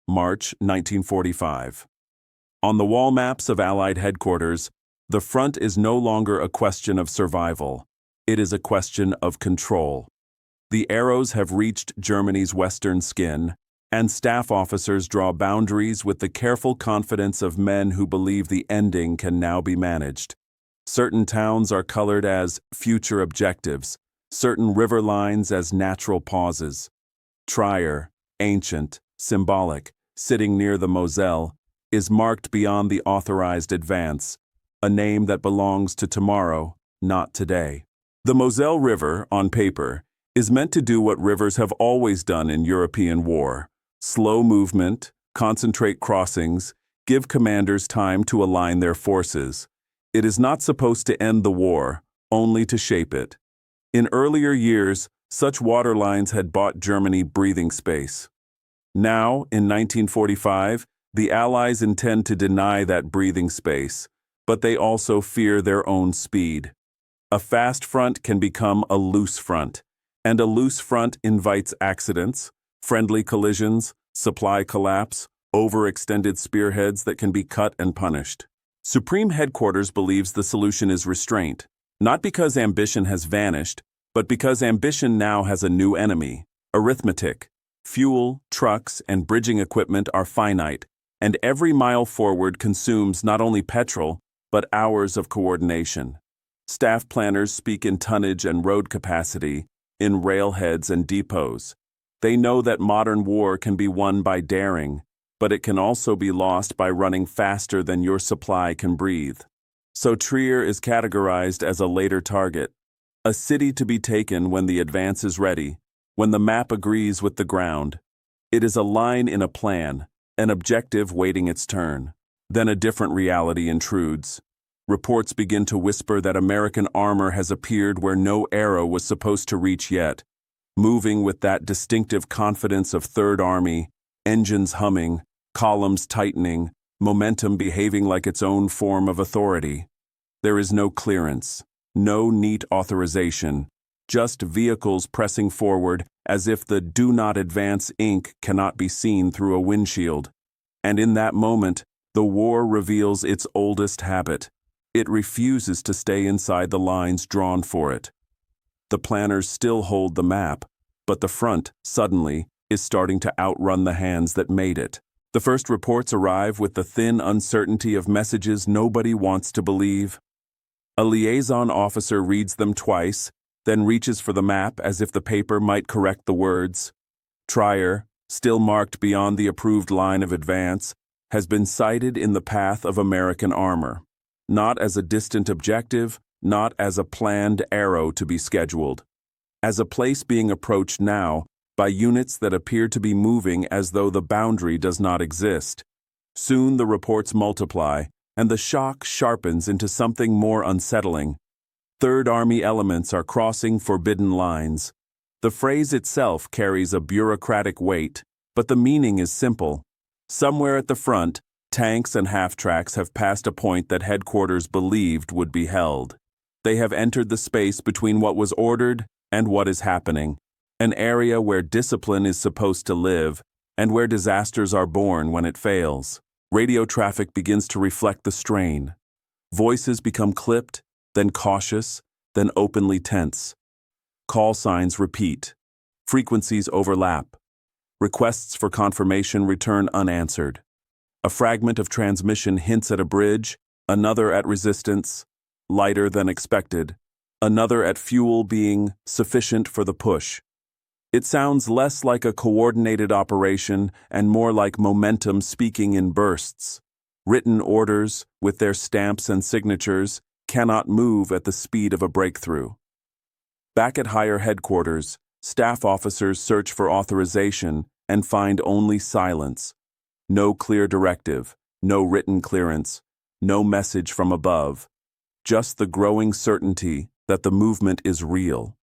March 1945. On the wall maps of Allied headquarters, the front is no longer a question of survival. It is a question of control. The arrows have reached Germany's western skin, and staff officers draw boundaries with the careful confidence of men who believe the ending can now be managed. Certain towns are colored as future objectives, certain river lines as natural pauses. Trier, ancient, symbolic, sitting near the Moselle, is marked beyond the authorized advance, a name that belongs to tomorrow, not today. The Moselle River, on paper, is meant to do what rivers have always done in European war: slow movement, concentrate crossings, give commanders time to align their forces. It is not supposed to end the war, only to shape it. In earlier years, such waterlines had bought Germany breathing space. Now, in 1945, the Allies intend to deny that breathing space, but they also fear their own speed. A fast front can become a loose front, and a loose front invites accidents, friendly collisions, supply collapse, overextended spearheads that can be cut and punished. Supreme Headquarters believes the solution is restraint, not because ambition has vanished, but because ambition now has a new enemy: arithmetic. Fuel, trucks, and bridging equipment are finite, and every mile forward consumes not only petrol, but hours of coordination. Staff planners speak in tonnage and road capacity, in railheads and depots. They know that modern war can be won by daring, but it can also be lost by running faster than your supply can breathe. So Trier is categorized as a later target, a city to be taken when the advance is ready, when the map agrees with the ground. It is a line in a plan, an objective waiting its turn. Then a different reality intrudes. Reports begin to whisper that American armor has appeared where no arrow was supposed to reach yet, moving with that distinctive confidence of Third Army, engines humming, columns tightening, momentum behaving like its own form of authority. There is no clearance, no neat authorization, just vehicles pressing forward as if the "do not advance" ink cannot be seen through a windshield. And in that moment, the war reveals its oldest habit. It refuses to stay inside the lines drawn for it. The planners still hold the map, but the front, suddenly, is starting to outrun the hands that made it. The first reports arrive with the thin uncertainty of messages nobody wants to believe. A liaison officer reads them twice, then reaches for the map as if the paper might correct the words. Trier, still marked beyond the approved line of advance, has been sighted in the path of American armor, not as a distant objective, not as a planned arrow to be scheduled, as a place being approached now by units that appear to be moving as though the boundary does not exist. Soon the reports multiply, and the shock sharpens into something more unsettling. Third Army elements are crossing forbidden lines. The phrase itself carries a bureaucratic weight, but the meaning is simple. Somewhere at the front, tanks and half-tracks have passed a point that headquarters believed would be held. They have entered the space between what was ordered and what is happening, an area where discipline is supposed to live and where disasters are born when it fails. Radio traffic begins to reflect the strain. Voices become clipped, then cautious, then openly tense. Call signs repeat. Frequencies overlap. Requests for confirmation return unanswered. A fragment of transmission hints at a bridge, another at resistance, lighter than expected, another at fuel being sufficient for the push. It sounds less like a coordinated operation and more like momentum speaking in bursts. Written orders, with their stamps and signatures, cannot move at the speed of a breakthrough. Back at higher headquarters, staff officers search for authorization and find only silence. No clear directive, no written clearance, no message from above. Just the growing certainty that the movement is real.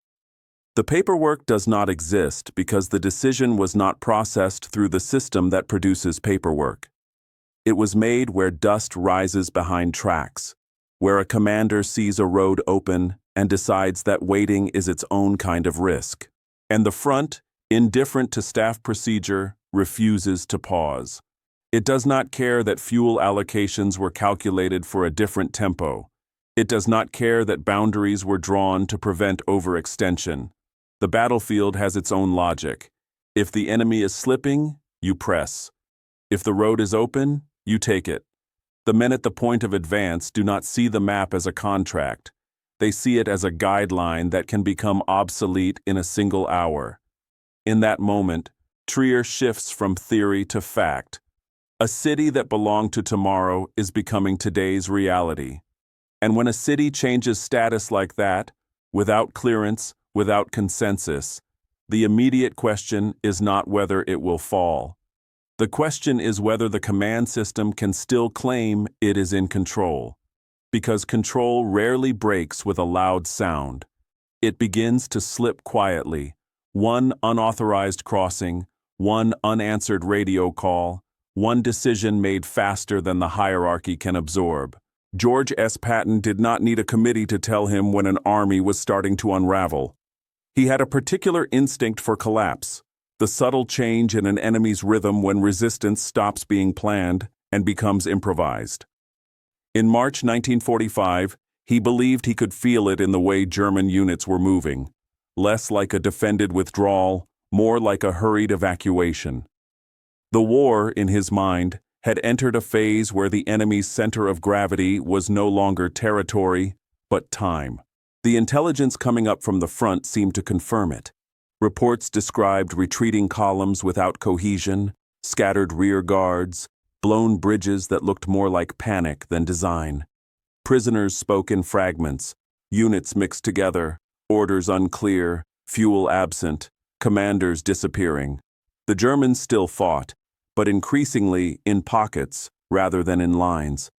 The paperwork does not exist because the decision was not processed through the system that produces paperwork. It was made where dust rises behind tracks, where a commander sees a road open and decides that waiting is its own kind of risk. And the front, indifferent to staff procedure, refuses to pause. It does not care that fuel allocations were calculated for a different tempo. It does not care that boundaries were drawn to prevent overextension. The battlefield has its own logic. If the enemy is slipping, you press. If the road is open, you take it. The men at the point of advance do not see the map as a contract. They see it as a guideline that can become obsolete in a single hour. In that moment, Trier shifts from theory to fact. A city that belonged to tomorrow is becoming today's reality. And when a city changes status like that, without clearance, without consensus, the immediate question is not whether it will fall. The question is whether the command system can still claim it is in control. Because control rarely breaks with a loud sound. It begins to slip quietly. One unauthorized crossing, one unanswered radio call, one decision made faster than the hierarchy can absorb. George S. Patton did not need a committee to tell him when an army was starting to unravel. He had a particular instinct for collapse, the subtle change in an enemy's rhythm when resistance stops being planned and becomes improvised. In March 1945, he believed he could feel it in the way German units were moving, less like a defended withdrawal, more like a hurried evacuation. The war, in his mind, had entered a phase where the enemy's center of gravity was no longer territory, but time. The intelligence coming up from the front seemed to confirm it. Reports described retreating columns without cohesion, scattered rear guards, blown bridges that looked more like panic than design. Prisoners spoke in fragments, units mixed together, orders unclear, fuel absent, commanders disappearing. The Germans still fought, but increasingly in pockets rather than in lines.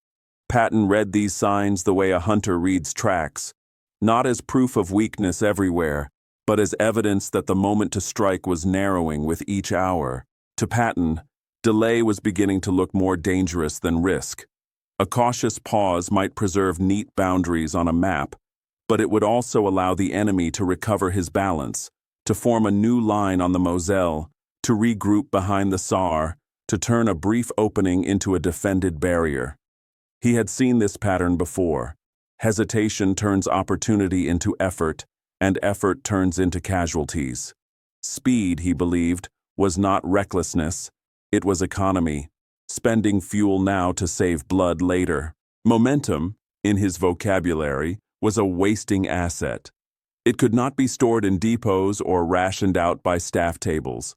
Patton read these signs the way a hunter reads tracks, not as proof of weakness everywhere, but as evidence that the moment to strike was narrowing with each hour. To Patton, delay was beginning to look more dangerous than risk. A cautious pause might preserve neat boundaries on a map, but it would also allow the enemy to recover his balance, to form a new line on the Moselle, to regroup behind the Saar, to turn a brief opening into a defended barrier. He had seen this pattern before. Hesitation turns opportunity into effort, and effort turns into casualties. Speed, he believed, was not recklessness, it was economy, spending fuel now to save blood later. Momentum, in his vocabulary, was a wasting asset. It could not be stored in depots or rationed out by staff tables.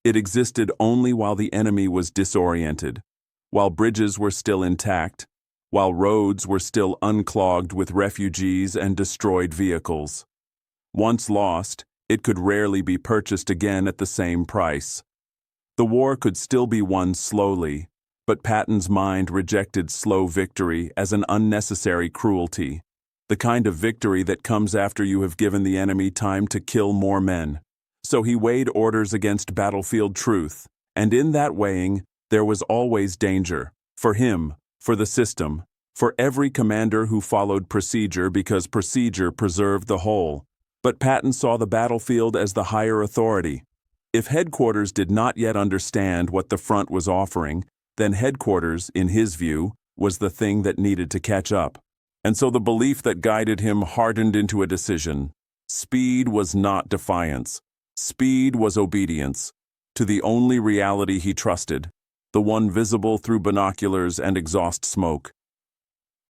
It existed only while the enemy was disoriented, while bridges were still intact, while roads were still unclogged with refugees and destroyed vehicles. Once lost, it could rarely be purchased again at the same price. The war could still be won slowly, but Patton's mind rejected slow victory as an unnecessary cruelty, the kind of victory that comes after you have given the enemy time to kill more men. So he weighed orders against battlefield truth, and in that weighing, there was always danger, for him, for the system, for every commander who followed procedure because procedure preserved the whole. But Patton saw the battlefield as the higher authority. If headquarters did not yet understand what the front was offering, then headquarters, in his view, was the thing that needed to catch up. And so the belief that guided him hardened into a decision. Speed was not defiance. Speed was obedience to the only reality he trusted, the one visible through binoculars and exhaust smoke.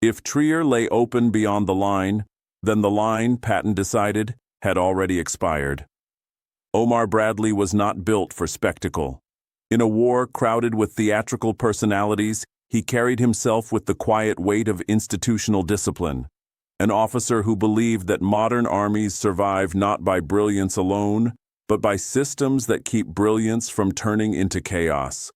If Trier lay open beyond the line, then the line, Patton decided, had already expired. Omar Bradley was not built for spectacle. In a war crowded with theatrical personalities, he carried himself with the quiet weight of institutional discipline. An officer who believed that modern armies survive not by brilliance alone, but by systems that keep brilliance from turning into chaos.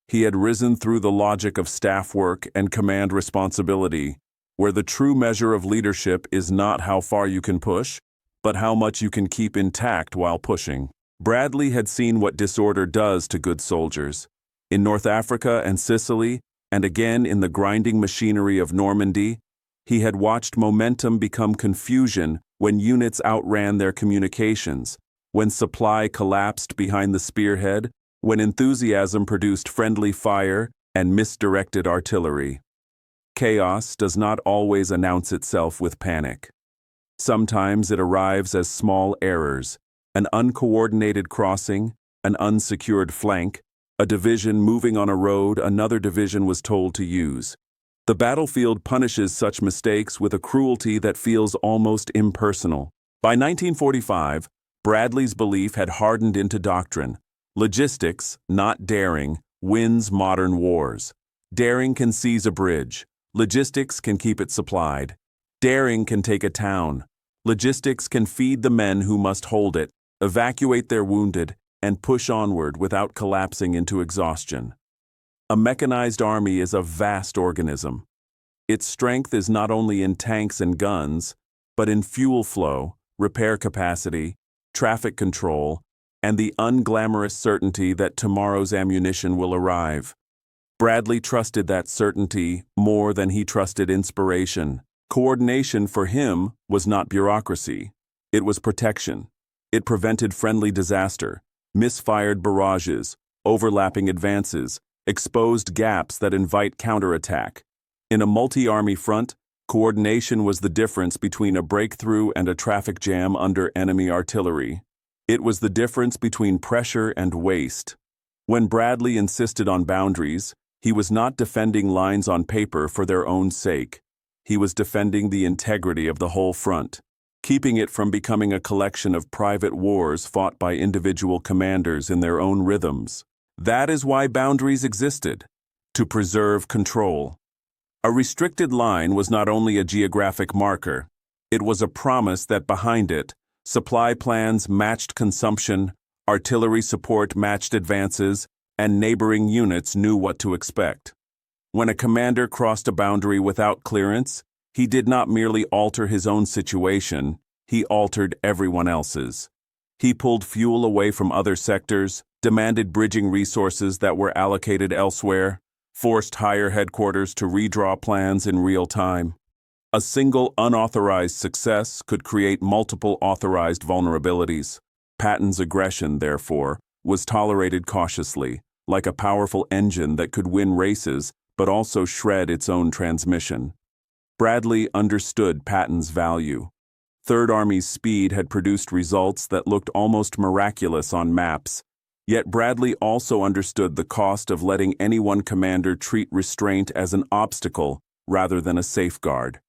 He had risen through the logic of staff work and command responsibility, where the true measure of leadership is not how far you can push, but how much you can keep intact while pushing. Bradley had seen what disorder does to good soldiers. In North Africa and Sicily, and again in the grinding machinery of Normandy, he had watched momentum become confusion when units outran their communications, when supply collapsed behind the spearhead, when enthusiasm produced friendly fire and misdirected artillery. Chaos does not always announce itself with panic. Sometimes it arrives as small errors, an uncoordinated crossing, an unsecured flank, a division moving on a road another division was told to use. The battlefield punishes such mistakes with a cruelty that feels almost impersonal. By 1945, Bradley's belief had hardened into doctrine. Logistics, not daring, wins modern wars. Daring can seize a bridge. Logistics can keep it supplied. Daring can take a town. Logistics can feed the men who must hold it, evacuate their wounded, and push onward without collapsing into exhaustion. A mechanized army is a vast organism. Its strength is not only in tanks and guns, but in fuel flow, repair capacity, traffic control, and the unglamorous certainty that tomorrow's ammunition will arrive. Bradley trusted that certainty more than he trusted inspiration. Coordination for him was not bureaucracy. It was protection. It prevented friendly disaster, misfired barrages, overlapping advances, exposed gaps that invite counterattack. In a multi-army front, coordination was the difference between a breakthrough and a traffic jam under enemy artillery. It was the difference between pressure and waste. When Bradley insisted on boundaries, he was not defending lines on paper for their own sake. He was defending the integrity of the whole front, keeping it from becoming a collection of private wars fought by individual commanders in their own rhythms. That is why boundaries existed, to preserve control. A restricted line was not only a geographic marker, it was a promise that behind it, supply plans matched consumption, artillery support matched advances, and neighboring units knew what to expect. When a commander crossed a boundary without clearance, he did not merely alter his own situation, he altered everyone else's. He pulled fuel away from other sectors, demanded bridging resources that were allocated elsewhere, forced higher headquarters to redraw plans in real time. A single unauthorized success could create multiple authorized vulnerabilities. Patton's aggression, therefore, was tolerated cautiously, like a powerful engine that could win races but also shred its own transmission. Bradley understood Patton's value. Third Army's speed had produced results that looked almost miraculous on maps, yet Bradley also understood the cost of letting any one commander treat restraint as an obstacle rather than a safeguard.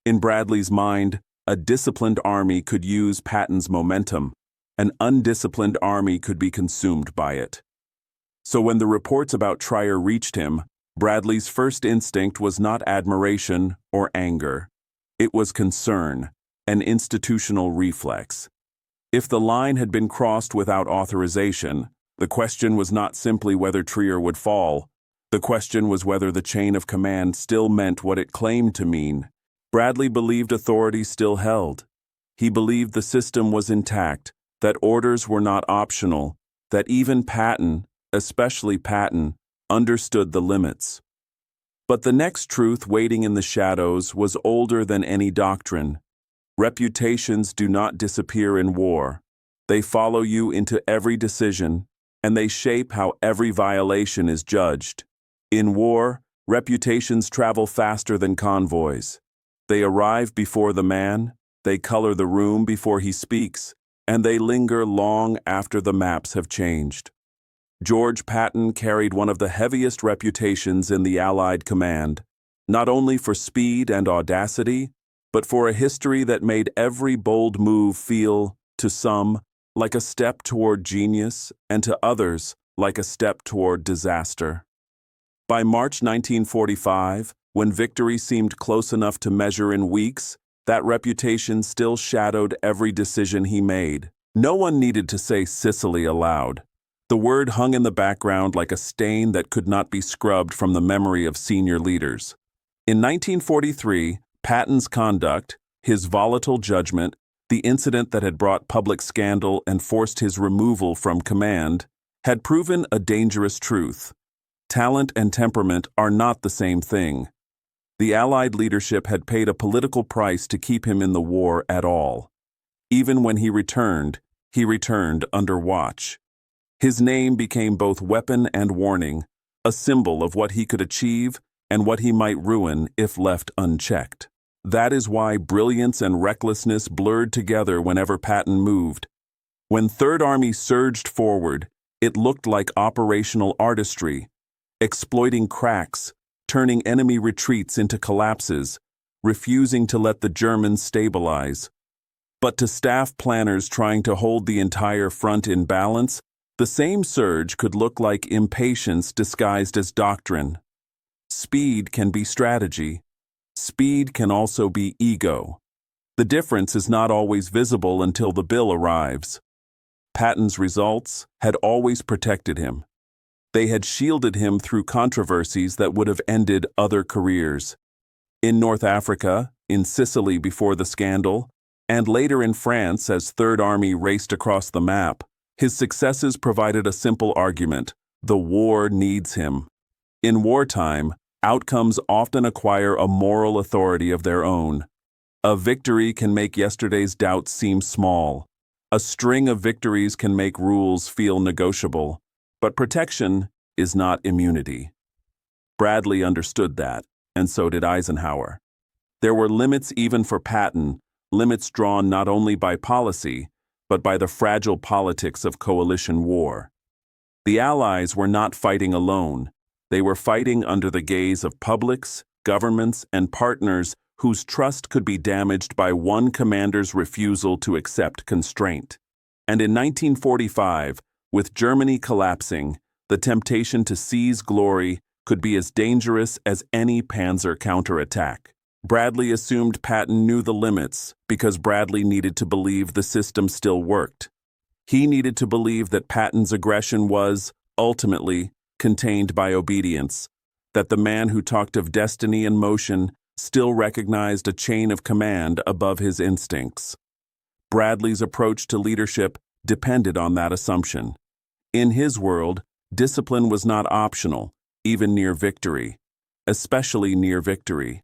In Bradley's mind, a disciplined army could use Patton's momentum. An undisciplined army could be consumed by it. So when the reports about Trier reached him, Bradley's first instinct was not admiration or anger. It was concern, an institutional reflex. If the line had been crossed without authorization, the question was not simply whether Trier would fall. The question was whether the chain of command still meant what it claimed to mean. Bradley believed authority still held. He believed the system was intact, that orders were not optional, that even Patton, especially Patton, understood the limits. But the next truth waiting in the shadows was older than any doctrine. Reputations do not disappear in war. They follow you into every decision, and they shape how every violation is judged. In war, reputations travel faster than convoys. They arrive before the man, they color the room before he speaks, and they linger long after the maps have changed. George Patton carried one of the heaviest reputations in the Allied command, not only for speed and audacity, but for a history that made every bold move feel, to some, like a step toward genius, and to others, like a step toward disaster. By March 1945, when victory seemed close enough to measure in weeks, that reputation still shadowed every decision he made. No one needed to say Sicily aloud. The word hung in the background like a stain that could not be scrubbed from the memory of senior leaders. In 1943, Patton's conduct, his volatile judgment, the incident that had brought public scandal and forced his removal from command, had proven a dangerous truth. Talent and temperament are not the same thing. The Allied leadership had paid a political price to keep him in the war at all. Even when he returned under watch. His name became both weapon and warning, a symbol of what he could achieve and what he might ruin if left unchecked. That is why brilliance and recklessness blurred together whenever Patton moved. When Third Army surged forward, it looked like operational artistry, exploiting cracks, turning enemy retreats into collapses, refusing to let the Germans stabilize. But to staff planners trying to hold the entire front in balance, the same surge could look like impatience disguised as doctrine. Speed can be strategy. Speed can also be ego. The difference is not always visible until the bill arrives. Patton's results had always protected him. They had shielded him through controversies that would have ended other careers. In North Africa, in Sicily before the scandal, and later in France as Third Army raced across the map, his successes provided a simple argument: the war needs him. In wartime, outcomes often acquire a moral authority of their own. A victory can make yesterday's doubts seem small. A string of victories can make rules feel negotiable. But protection is not immunity. Bradley understood that, and so did Eisenhower. There were limits even for Patton, limits drawn not only by policy, but by the fragile politics of coalition war. The Allies were not fighting alone. They were fighting under the gaze of publics, governments, and partners whose trust could be damaged by one commander's refusal to accept constraint. And in 1945, with Germany collapsing, the temptation to seize glory could be as dangerous as any panzer counterattack. Bradley assumed Patton knew the limits because Bradley needed to believe the system still worked. He needed to believe that Patton's aggression was, ultimately, contained by obedience, that the man who talked of destiny and motion still recognized a chain of command above his instincts. Bradley's approach to leadership depended on that assumption. In his world, discipline was not optional, even near victory, especially near victory.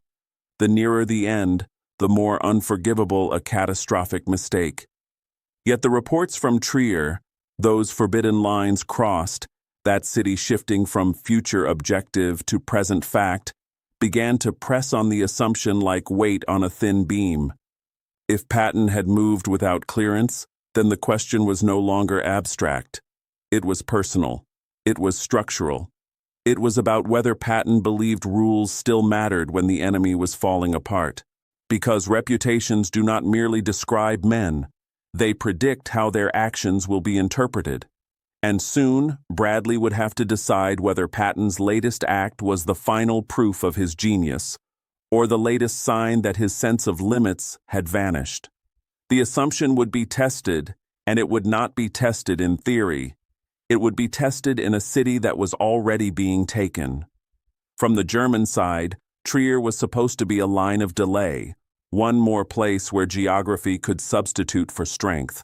The nearer the end, the more unforgivable a catastrophic mistake. Yet the reports from Trier, those forbidden lines crossed, that city shifting from future objective to present fact, began to press on the assumption like weight on a thin beam. If Patton had moved without clearance, then the question was no longer abstract. It was personal. It was structural. It was about whether Patton believed rules still mattered when the enemy was falling apart. Because reputations do not merely describe men, they predict how their actions will be interpreted. And soon, Bradley would have to decide whether Patton's latest act was the final proof of his genius, or the latest sign that his sense of limits had vanished. The assumption would be tested, and it would not be tested in theory. It would be tested in a city that was already being taken. From the German side, Trier was supposed to be a line of delay, one more place where geography could substitute for strength.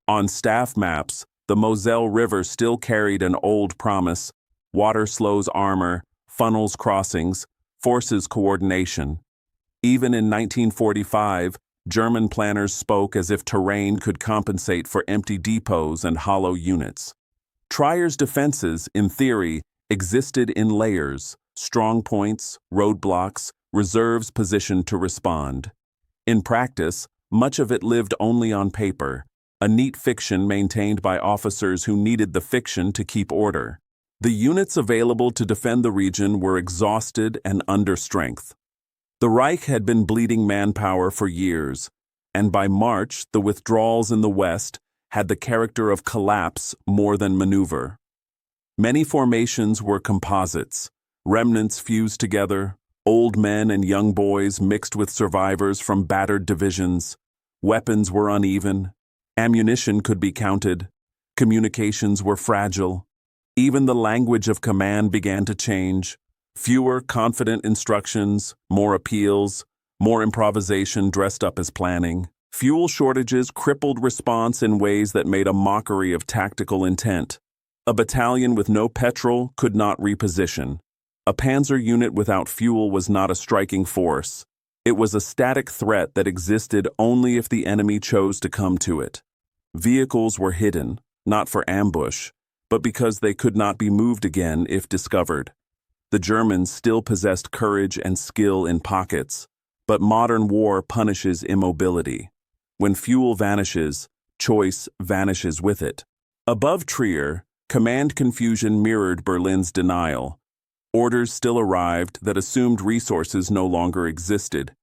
On staff maps, the Moselle River still carried an old promise: water slows armor, funnels crossings, forces coordination. Even in 1945, German planners spoke as if terrain could compensate for empty depots and hollow units. Trier's defenses, in theory, existed in layers: strong points, roadblocks, reserves positioned to respond. In practice, much of it lived only on paper, a neat fiction maintained by officers who needed the fiction to keep order. The units available to defend the region were exhausted and under strength. The Reich had been bleeding manpower for years, and by March, the withdrawals in the West had the character of collapse more than maneuver. Many formations were composites, remnants fused together, old men and young boys mixed with survivors from battered divisions. Weapons were uneven, ammunition could be counted, communications were fragile. Even the language of command began to change. Fewer confident instructions, more appeals, more improvisation dressed up as planning. Fuel shortages crippled response in ways that made a mockery of tactical intent. A battalion with no petrol could not reposition. A panzer unit without fuel was not a striking force. It was a static threat that existed only if the enemy chose to come to it. Vehicles were hidden, not for ambush, but because they could not be moved again if discovered. The Germans still possessed courage and skill in pockets, but modern war punishes immobility. When fuel vanishes, choice vanishes with it. Above Trier, command confusion mirrored Berlin's denial. Orders still arrived that assumed resources no longer existed.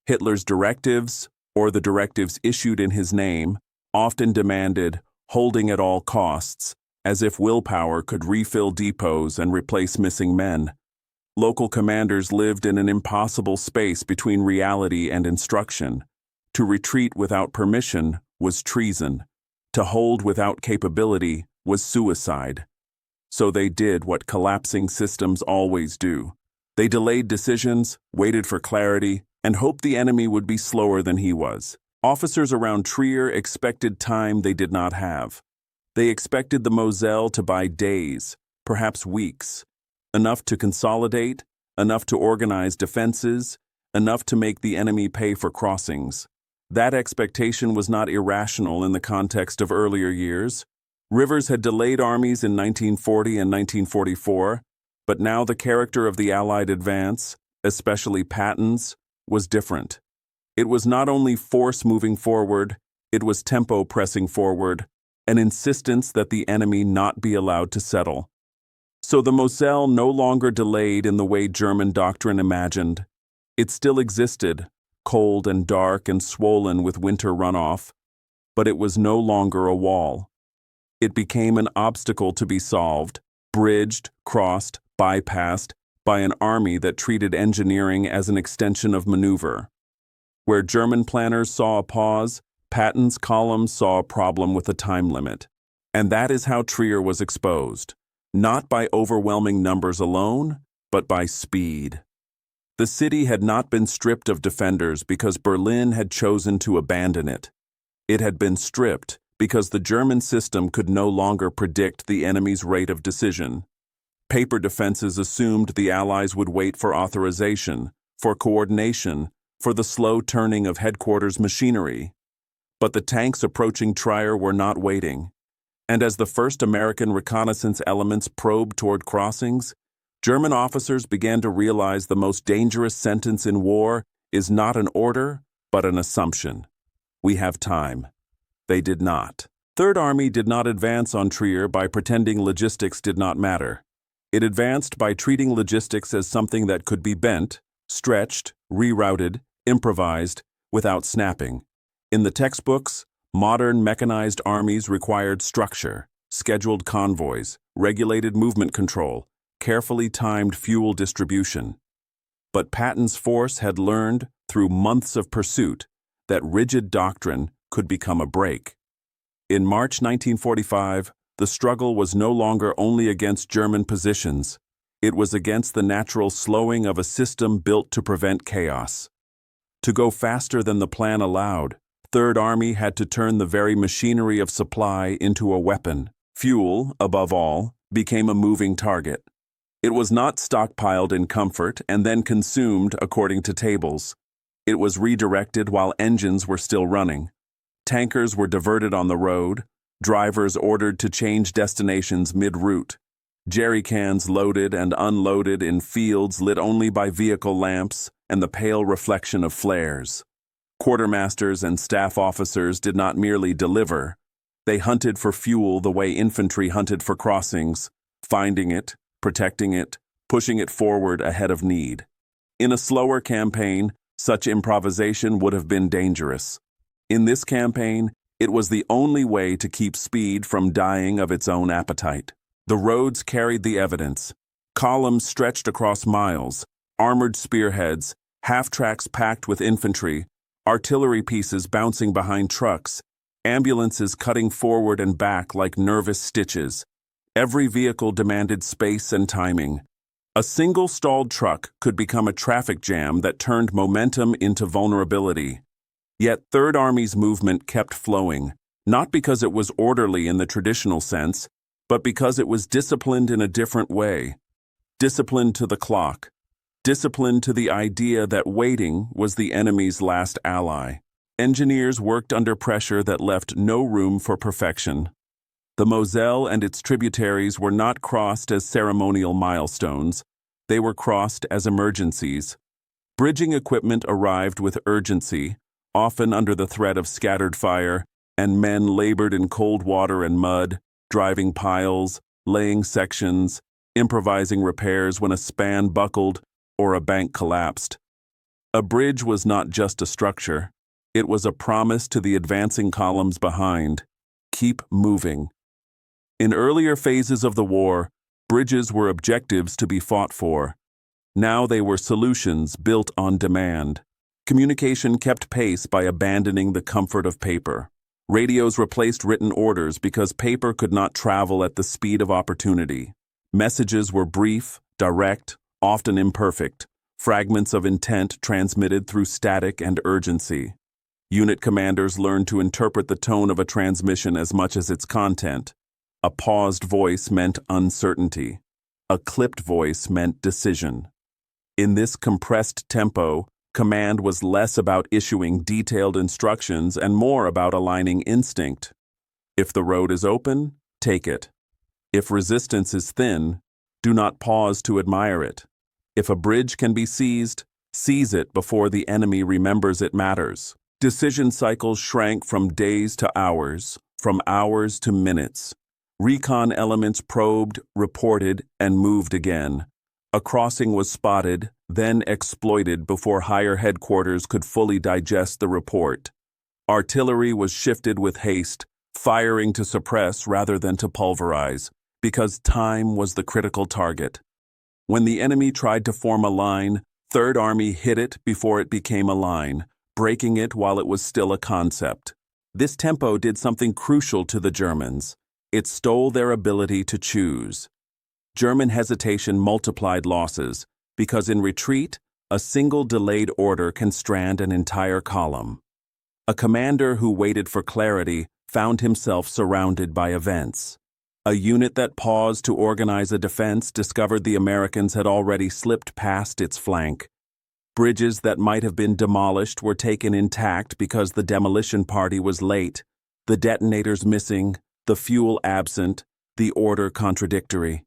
Hitler's directives, or the directives issued in his name, often demanded holding at all costs, as if willpower could refill depots and replace missing men. Local commanders lived in an impossible space between reality and instruction. To retreat without permission was treason. To hold without capability was suicide. So they did what collapsing systems always do. They delayed decisions, waited for clarity, and hoped the enemy would be slower than he was. Officers around Trier expected time they did not have. They expected the Moselle to buy days, perhaps weeks, enough to consolidate, enough to organize defenses, enough to make the enemy pay for crossings. That expectation was not irrational in the context of earlier years. Rivers had delayed armies in 1940 and 1944, but now the character of the Allied advance, especially Patton's, was different. It was not only force moving forward, it was tempo pressing forward, an insistence that the enemy not be allowed to settle. So the Moselle no longer delayed in the way German doctrine imagined. It still existed, cold and dark and swollen with winter runoff, but it was no longer a wall. It became an obstacle to be solved, bridged, crossed, bypassed by an army that treated engineering as an extension of maneuver. Where German planners saw a pause, Patton's columns saw a problem with a time limit. And that is how Trier was exposed, not by overwhelming numbers alone, but by speed. The city had not been stripped of defenders because Berlin had chosen to abandon it. It had been stripped because the German system could no longer predict the enemy's rate of decision. Paper defenses assumed the Allies would wait for authorization, for coordination, for the slow turning of headquarters machinery. But the tanks approaching Trier were not waiting. And as the first American reconnaissance elements probed toward crossings, German officers began to realize the most dangerous sentence in war is not an order, but an assumption. We have time. They did not. Third Army did not advance on Trier by pretending logistics did not matter. It advanced by treating logistics as something that could be bent, stretched, rerouted, improvised, without snapping. In the textbooks, modern mechanized armies required structure, scheduled convoys, regulated movement control, carefully timed fuel distribution. But Patton's force had learned, through months of pursuit, that rigid doctrine could become a break. In March 1945, the struggle was no longer only against German positions. It was against the natural slowing of a system built to prevent chaos. To go faster than the plan allowed, Third Army had to turn the very machinery of supply into a weapon. Fuel, above all, became a moving target. It was not stockpiled in comfort and then consumed according to tables. It was redirected while engines were still running. Tankers were diverted on the road, drivers ordered to change destinations mid-route. Jerry cans loaded and unloaded in fields lit only by vehicle lamps and the pale reflection of flares. Quartermasters and staff officers did not merely deliver. They hunted for fuel the way infantry hunted for crossings, finding it, protecting it, pushing it forward ahead of need. In a slower campaign, such improvisation would have been dangerous. In this campaign, it was the only way to keep speed from dying of its own appetite. The roads carried the evidence. Columns stretched across miles, armored spearheads, half-tracks packed with infantry, artillery pieces bouncing behind trucks, ambulances cutting forward and back like nervous stitches. Every vehicle demanded space and timing. A single stalled truck could become a traffic jam that turned momentum into vulnerability. Yet Third Army's movement kept flowing, not because it was orderly in the traditional sense, but because it was disciplined in a different way. Disciplined to the clock. Disciplined to the idea that waiting was the enemy's last ally. Engineers worked under pressure that left no room for perfection. The Moselle and its tributaries were not crossed as ceremonial milestones. They were crossed as emergencies. Bridging equipment arrived with urgency, often under the threat of scattered fire, and men labored in cold water and mud, driving piles, laying sections, improvising repairs when a span buckled or a bank collapsed. A bridge was not just a structure. It was a promise to the advancing columns behind. Keep moving. In earlier phases of the war, bridges were objectives to be fought for. Now they were solutions built on demand. Communication kept pace by abandoning the comfort of paper. Radios replaced written orders because paper could not travel at the speed of opportunity. Messages were brief, direct, often imperfect, fragments of intent transmitted through static and urgency. Unit commanders learned to interpret the tone of a transmission as much as its content. A paused voice meant uncertainty. A clipped voice meant decision. In this compressed tempo, command was less about issuing detailed instructions and more about aligning instinct. If the road is open, take it. If resistance is thin, do not pause to admire it. If a bridge can be seized, seize it before the enemy remembers it matters. Decision cycles shrank from days to hours, from hours to minutes. Recon elements probed, reported, and moved again. A crossing was spotted, then exploited before higher headquarters could fully digest the report. Artillery was shifted with haste, firing to suppress rather than to pulverize, because time was the critical target. When the enemy tried to form a line, Third Army hit it before it became a line, breaking it while it was still a concept. This tempo did something crucial to the Germans. It stole their ability to choose. German hesitation multiplied losses, because in retreat, a single delayed order can strand an entire column. A commander who waited for clarity found himself surrounded by events. A unit that paused to organize a defense discovered the Americans had already slipped past its flank. Bridges that might have been demolished were taken intact because the demolition party was late, the detonators missing, the fuel absent, the order contradictory.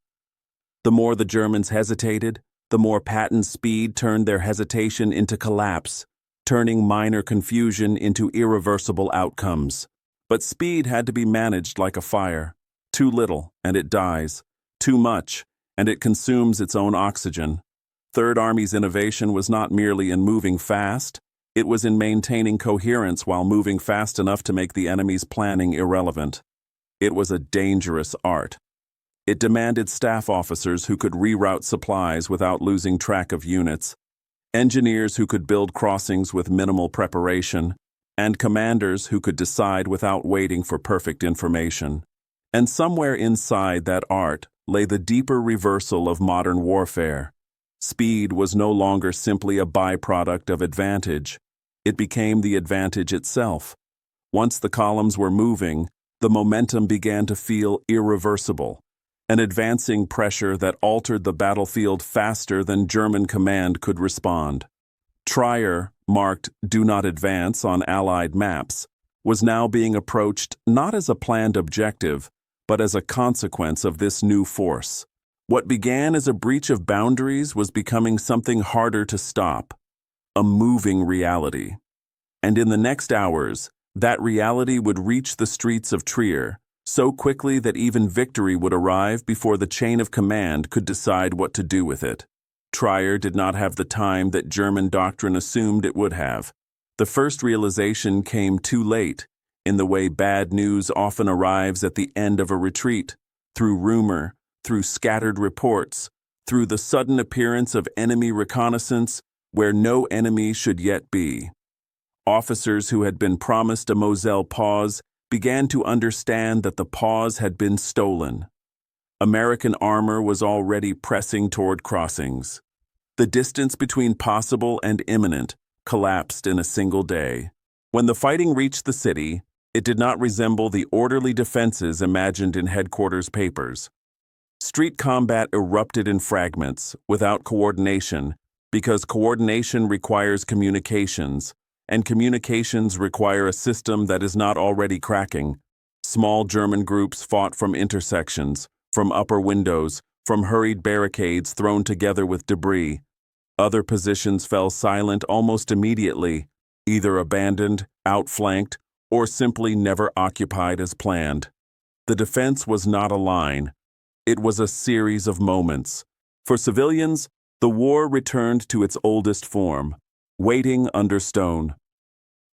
The more the Germans hesitated, the more Patton's speed turned their hesitation into collapse, turning minor confusion into irreversible outcomes. But speed had to be managed like a fire. Too little, and it dies. Too much, and it consumes its own oxygen. Third Army's innovation was not merely in moving fast, it was in maintaining coherence while moving fast enough to make the enemy's planning irrelevant. It was a dangerous art. It demanded staff officers who could reroute supplies without losing track of units, engineers who could build crossings with minimal preparation, and commanders who could decide without waiting for perfect information. And somewhere inside that art lay the deeper reversal of modern warfare. Speed was no longer simply a byproduct of advantage. It became the advantage itself. Once the columns were moving, the momentum began to feel irreversible, an advancing pressure that altered the battlefield faster than German command could respond. Trier, marked "Do Not Advance" on Allied maps, was now being approached not as a planned objective, but as a consequence of this new force. What began as a breach of boundaries was becoming something harder to stop, a moving reality. And in the next hours, that reality would reach the streets of Trier, so quickly that even victory would arrive before the chain of command could decide what to do with it. Trier did not have the time that German doctrine assumed it would have. The first realization came too late, in the way bad news often arrives at the end of a retreat, through rumor, through scattered reports, through the sudden appearance of enemy reconnaissance where no enemy should yet be. Officers who had been promised a Moselle pause began to understand that the pause had been stolen. American armor was already pressing toward crossings. The distance between possible and imminent collapsed in a single day. When the fighting reached the city, it did not resemble the orderly defenses imagined in headquarters papers. Street combat erupted in fragments, without coordination, because coordination requires communications, and communications require a system that is not already cracking. Small German groups fought from intersections, from upper windows, from hurried barricades thrown together with debris. Other positions fell silent almost immediately, either abandoned, outflanked, or simply never occupied as planned. The defense was not a line. It was a series of moments. For civilians, the war returned to its oldest form, waiting under stone.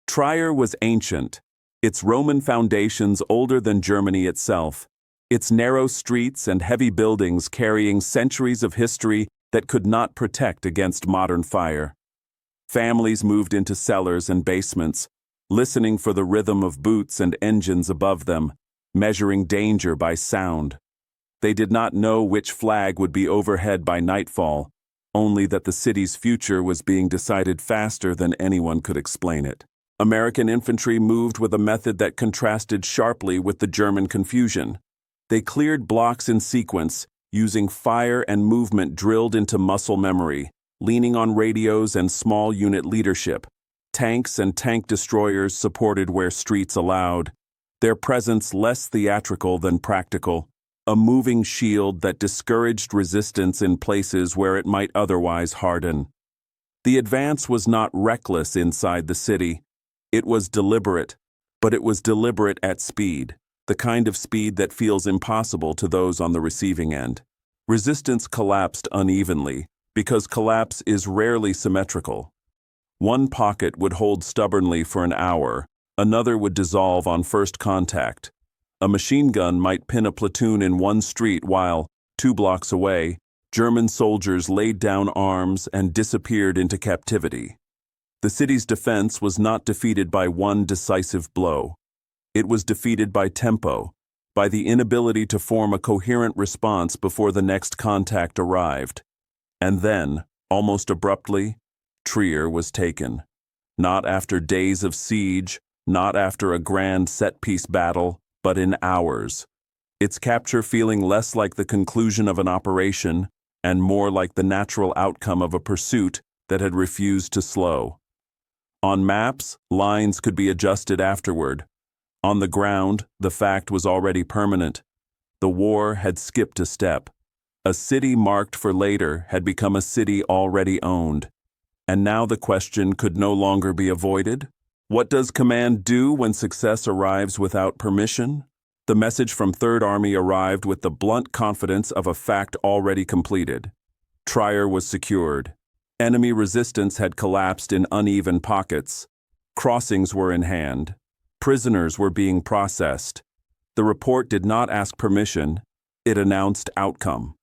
Trier was ancient, its Roman foundations older than Germany itself, its narrow streets and heavy buildings carrying centuries of history that could not protect against modern fire. Families moved into cellars and basements, listening for the rhythm of boots and engines above them, measuring danger by sound. They did not know which flag would be overhead by nightfall, only that the city's future was being decided faster than anyone could explain it. American infantry moved with a method that contrasted sharply with the German confusion. They cleared blocks in sequence, using fire and movement drilled into muscle memory, leaning on radios and small unit leadership. Tanks and tank destroyers supported where streets allowed, their presence less theatrical than practical, a moving shield that discouraged resistance in places where it might otherwise harden. The advance was not reckless inside the city. It was deliberate, but it was deliberate at speed, the kind of speed that feels impossible to those on the receiving end. Resistance collapsed unevenly, because collapse is rarely symmetrical. One pocket would hold stubbornly for an hour, another would dissolve on first contact. A machine gun might pin a platoon in one street while, 2 blocks away, German soldiers laid down arms and disappeared into captivity. The city's defense was not defeated by one decisive blow. It was defeated by tempo, by the inability to form a coherent response before the next contact arrived. And then, almost abruptly, Trier was taken. Not after days of siege, not after a grand set-piece battle, but in hours. Its capture feeling less like the conclusion of an operation and more like the natural outcome of a pursuit that had refused to slow. On maps, lines could be adjusted afterward. On the ground, the fact was already permanent. The war had skipped a step. A city marked for later had become a city already owned. And now the question could no longer be avoided. What does command do when success arrives without permission? The message from Third Army arrived with the blunt confidence of a fact already completed. Trier was secured. Enemy resistance had collapsed in uneven pockets. Crossings were in hand. Prisoners were being processed. The report did not ask permission. It announced outcome.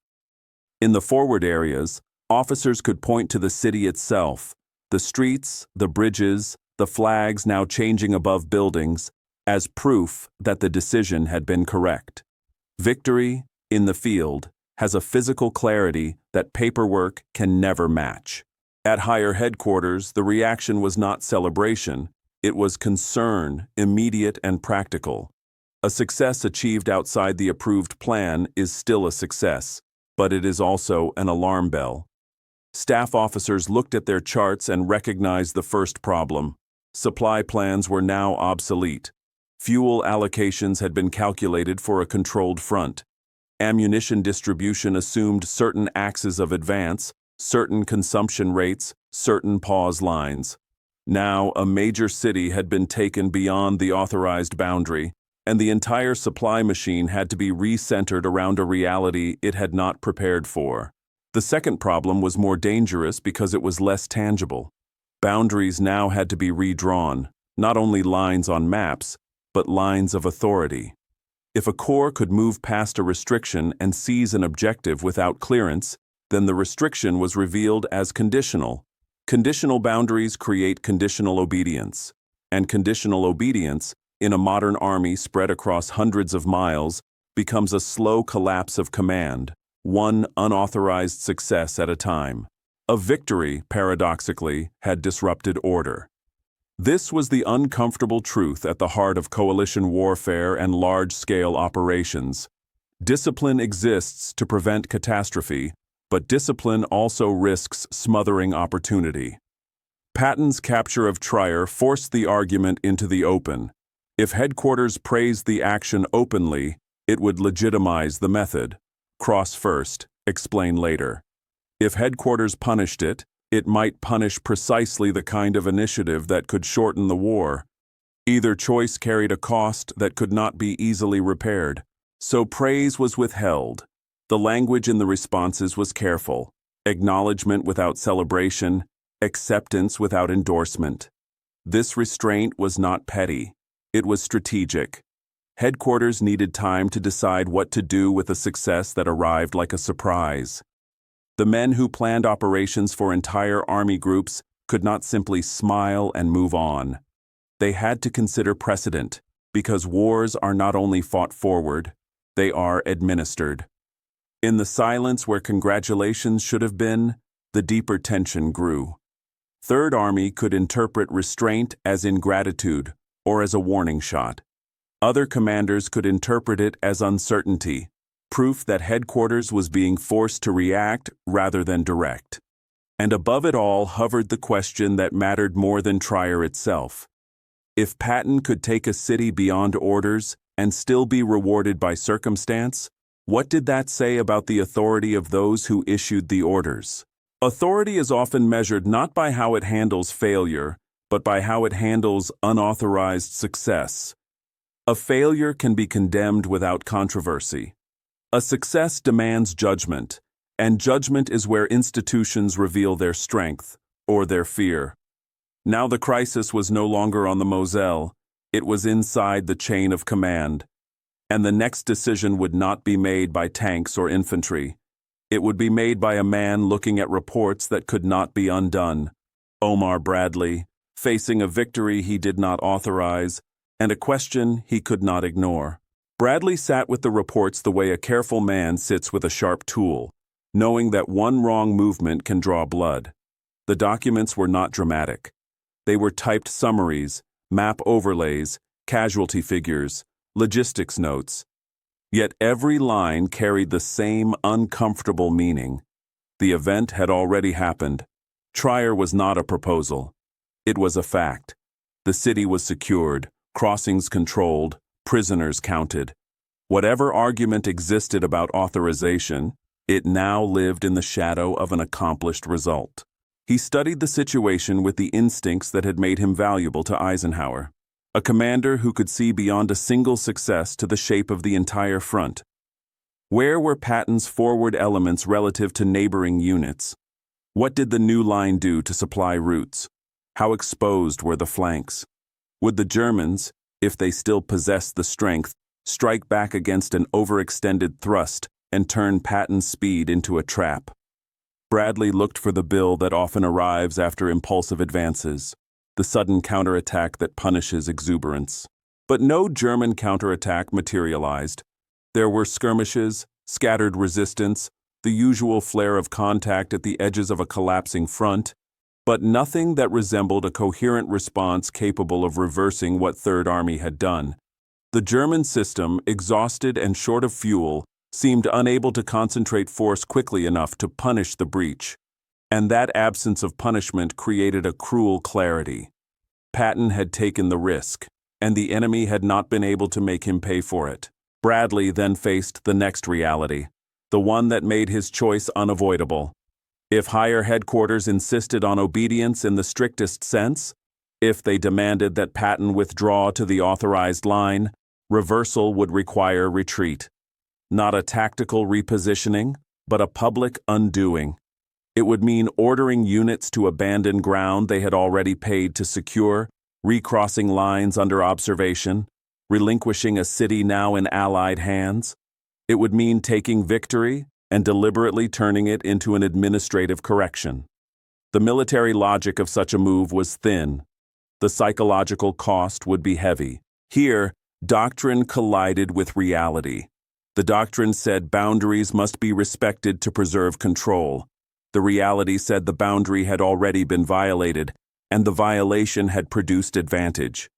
In the forward areas, officers could point to the city itself, the streets, the bridges, the flags now changing above buildings, as proof that the decision had been correct. Victory, in the field, has a physical clarity that paperwork can never match. At higher headquarters, the reaction was not celebration. It was concern, immediate and practical. A success achieved outside the approved plan is still a success, but it is also an alarm bell. Staff officers looked at their charts and recognized the first problem. Supply plans were now obsolete. Fuel allocations had been calculated for a controlled front. Ammunition distribution assumed certain axes of advance, certain consumption rates, certain pause lines. Now, a major city had been taken beyond the authorized boundary, and the entire supply machine had to be recentered around a reality it had not prepared for. The second problem was more dangerous because it was less tangible. Boundaries now had to be redrawn, not only lines on maps, but lines of authority. If a corps could move past a restriction and seize an objective without clearance, then the restriction was revealed as conditional. Conditional boundaries create conditional obedience, and conditional obedience, in a modern army spread across hundreds of miles, becomes a slow collapse of command, one unauthorized success at a time. A victory, paradoxically, had disrupted order. This was the uncomfortable truth at the heart of coalition warfare and large-scale operations. Discipline exists to prevent catastrophe, but discipline also risks smothering opportunity. Patton's capture of Trier forced the argument into the open. If headquarters praised the action openly, it would legitimize the method. Cross first, explain later. If headquarters punished it, it might punish precisely the kind of initiative that could shorten the war. Either choice carried a cost that could not be easily repaired. So praise was withheld. The language in the responses was careful. Acknowledgement without celebration, acceptance without endorsement. This restraint was not petty. It was strategic. Headquarters needed time to decide what to do with a success that arrived like a surprise. The men who planned operations for entire army groups could not simply smile and move on. They had to consider precedent, because wars are not only fought forward, they are administered. In the silence where congratulations should have been, the deeper tension grew. Third Army could interpret restraint as ingratitude or as a warning shot. Other commanders could interpret it as uncertainty, proof that headquarters was being forced to react rather than direct. And above it all hovered the question that mattered more than Trier itself. If Patton could take a city beyond orders and still be rewarded by circumstance, what did that say about the authority of those who issued the orders? Authority is often measured not by how it handles failure, but by how it handles unauthorized success. A failure can be condemned without controversy. A success demands judgment, and judgment is where institutions reveal their strength or their fear. Now the crisis was no longer on the Moselle, it was inside the chain of command. And the next decision would not be made by tanks or infantry. It would be made by a man looking at reports that could not be undone. Omar Bradley, facing a victory he did not authorize, and a question he could not ignore. Bradley sat with the reports the way a careful man sits with a sharp tool, knowing that one wrong movement can draw blood. The documents were not dramatic. They were typed summaries, map overlays, casualty figures, logistics notes. Yet every line carried the same uncomfortable meaning. The event had already happened. Trier was not a proposal. It was a fact. The city was secured, crossings controlled, prisoners counted. Whatever argument existed about authorization, it now lived in the shadow of an accomplished result. He studied the situation with the instincts that had made him valuable to Eisenhower. A commander who could see beyond a single success to the shape of the entire front. Where were Patton's forward elements relative to neighboring units? What did the new line do to supply routes? How exposed were the flanks? Would the Germans, if they still possessed the strength, strike back against an overextended thrust and turn Patton's speed into a trap? Bradley looked for the bill that often arrives after impulsive advances. The sudden counterattack that punishes exuberance. But no German counterattack materialized. There were skirmishes, scattered resistance, the usual flare of contact at the edges of a collapsing front, but nothing that resembled a coherent response capable of reversing what Third Army had done. The German system, exhausted and short of fuel, seemed unable to concentrate force quickly enough to punish the breach. And that absence of punishment created a cruel clarity. Patton had taken the risk, and the enemy had not been able to make him pay for it. Bradley then faced the next reality, the one that made his choice unavoidable. If higher headquarters insisted on obedience in the strictest sense, if they demanded that Patton withdraw to the authorized line, reversal would require retreat. Not a tactical repositioning, but a public undoing. It would mean ordering units to abandon ground they had already paid to secure, recrossing lines under observation, relinquishing a city now in Allied hands. It would mean taking victory and deliberately turning it into an administrative correction. The military logic of such a move was thin. The psychological cost would be heavy. Here, doctrine collided with reality. The doctrine said boundaries must be respected to preserve control. The reality said the boundary had already been violated, and the violation had produced advantage.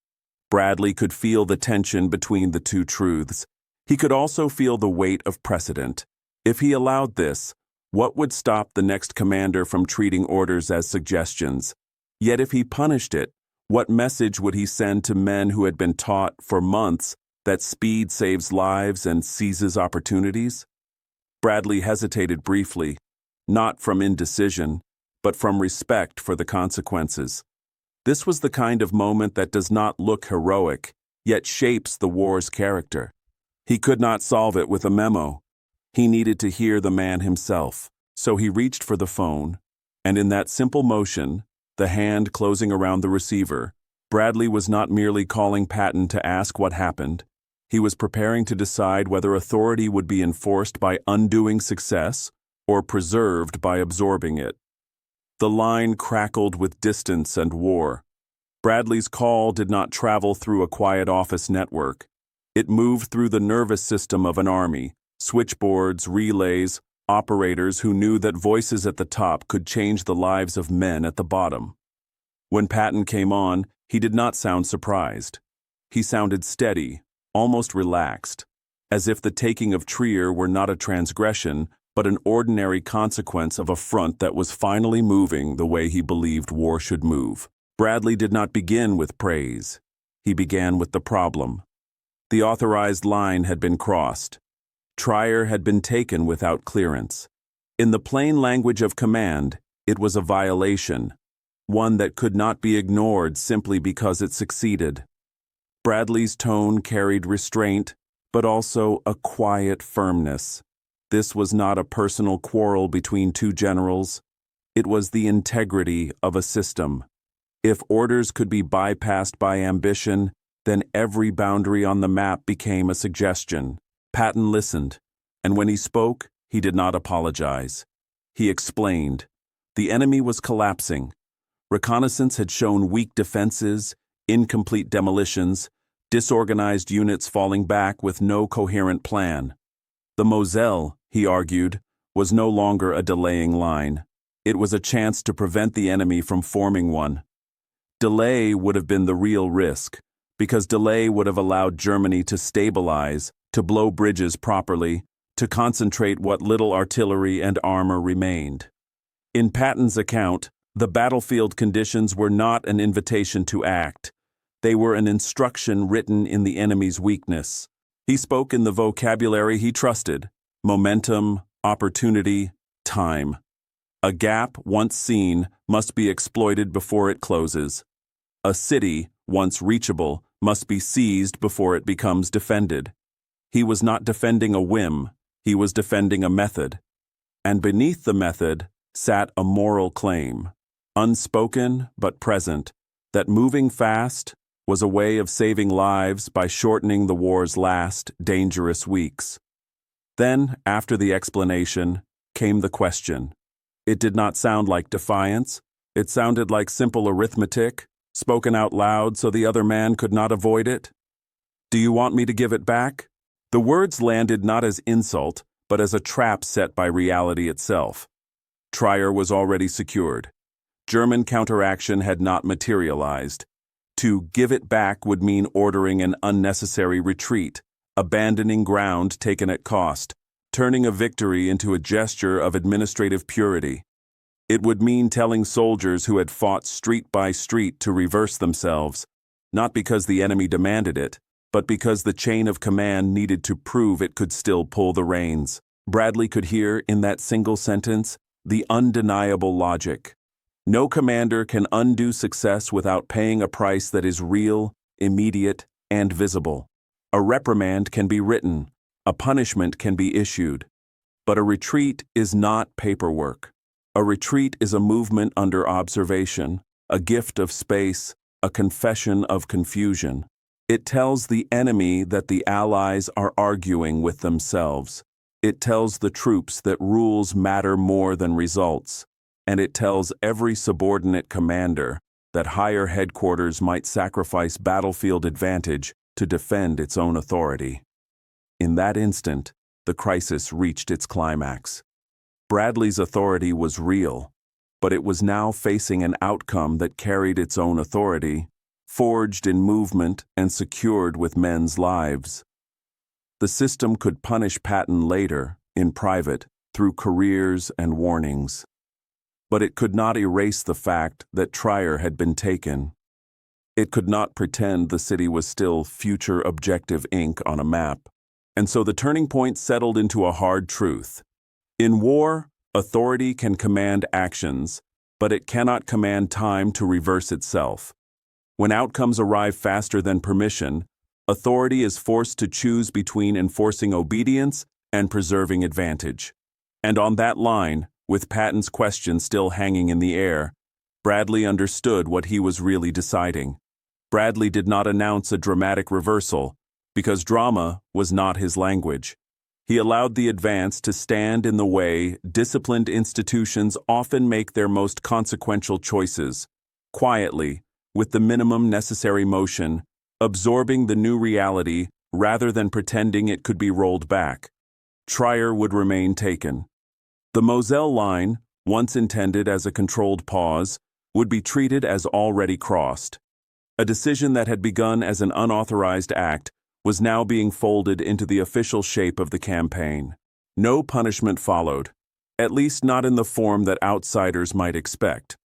Bradley could feel the tension between the two truths. He could also feel the weight of precedent. If he allowed this, what would stop the next commander from treating orders as suggestions? Yet if he punished it, What message would he send to men who had been taught for months that speed saves lives and seizes opportunities? Bradley hesitated briefly, not from indecision, but from respect for the consequences. This was the kind of moment that does not look heroic, yet shapes the war's character. He could not solve it with a memo. He needed to hear the man himself, so he reached for the phone, and in that simple motion, the hand closing around the receiver, Bradley was not merely calling Patton to ask what happened. He was preparing to decide whether authority would be enforced by undoing success or preserved by absorbing it. The line crackled with distance and war. Bradley's call did not travel through a quiet office network. It moved through the nervous system of an army, switchboards, relays, operators who knew that voices at the top could change the lives of men at the bottom. When Patton came on, he did not sound surprised. He sounded steady, almost relaxed, as if the taking of Trier were not a transgression, but an ordinary consequence of a front that was finally moving the way he believed war should move. Bradley did not begin with praise. He began with the problem. The authorized line had been crossed. Trier had been taken without clearance. In the plain language of command, it was a violation, one that could not be ignored simply because it succeeded. Bradley's tone carried restraint, but also a quiet firmness. This was not a personal quarrel between two generals. It was the integrity of a system. If orders could be bypassed by ambition, then every boundary on the map became a suggestion. Patton listened, and when he spoke, he did not apologize. He explained. The enemy was collapsing. Reconnaissance had shown weak defenses, incomplete demolitions, disorganized units falling back with no coherent plan. The Moselle, he argued, was no longer a delaying line. It was a chance to prevent the enemy from forming one. Delay would have been the real risk, because delay would have allowed Germany to stabilize, to blow bridges properly, to concentrate what little artillery and armor remained. In Patton's account, the battlefield conditions were not an invitation to act. They were an instruction written in the enemy's weakness. He spoke in the vocabulary he trusted: momentum, opportunity, time. A gap once seen must be exploited before it closes. A city, once reachable, must be seized before it becomes defended. He was not defending a whim, he was defending a method. And beneath the method sat a moral claim, unspoken but present, that moving fast was a way of saving lives by shortening the war's last, dangerous weeks. Then, after the explanation, came the question. It did not sound like defiance. It sounded like simple arithmetic, spoken out loud so the other man could not avoid it. Do you want me to give it back? The words landed not as insult, but as a trap set by reality itself. Trier was already secured. German counteraction had not materialized. To give it back would mean ordering an unnecessary retreat, abandoning ground taken at cost, turning a victory into a gesture of administrative purity. It would mean telling soldiers who had fought street by street to reverse themselves, not because the enemy demanded it, but because the chain of command needed to prove it could still pull the reins. Bradley could hear in that single sentence the undeniable logic. No commander can undo success without paying a price that is real, immediate, and visible. A reprimand can be written, a punishment can be issued, but a retreat is not paperwork. A retreat is a movement under observation, a gift of space, a confession of confusion. It tells the enemy that the Allies are arguing with themselves. It tells the troops that rules matter more than results. And it tells every subordinate commander that higher headquarters might sacrifice battlefield advantage to defend its own authority. In that instant, the crisis reached its climax. Bradley's authority was real, but it was now facing an outcome that carried its own authority, forged in movement and secured with men's lives. The system could punish Patton later, in private, through careers and warnings. But it could not erase the fact that Trier had been taken. It could not pretend the city was still future objective ink on a map. And so the turning point settled into a hard truth. In war, authority can command actions, but it cannot command time to reverse itself. When outcomes arrive faster than permission, authority is forced to choose between enforcing obedience and preserving advantage. And on that line, with Patton's question still hanging in the air, Bradley understood what he was really deciding. Bradley did not announce a dramatic reversal, because drama was not his language. He allowed the advance to stand in the way disciplined institutions often make their most consequential choices, quietly, with the minimum necessary motion, absorbing the new reality rather than pretending it could be rolled back. Trier would remain taken. The Moselle line, once intended as a controlled pause, would be treated as already crossed. A decision that had begun as an unauthorized act was now being folded into the official shape of the campaign. No punishment followed, at least not in the form that outsiders might expect.